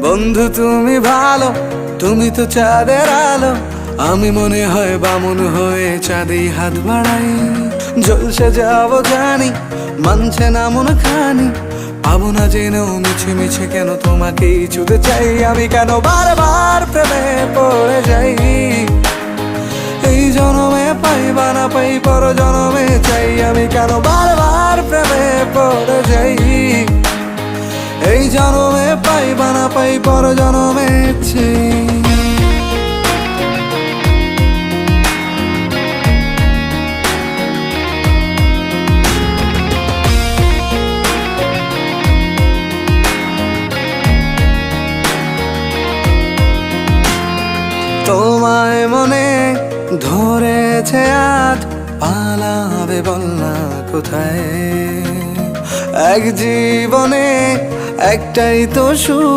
বন্ধু তুমি ভালো, তুমি তো চাঁদের আলো। আমি মনে হয় বামুন হয়ে চাঁদে হাত বাড়াই। জলসে যাবো জানি, মানছে না মন খানি। পাবো না জেনেও মিছে মিছে কেন তোমাকেই ছুঁতে চাই। আমি কেন বারবার প্রেমে পড়ে যাই। এই জনমে পাই বা না পাই, পর জনমে চাই। আমি কেন বারবার প্রেমে পড়ে যাই। এই জনমে পাই বা না পাই, পর জনমে চাই। তোমায় মনে ধরেছে আজ, পালাবে বল না কোথায়। এক জীবনে একটাই তো সুখ,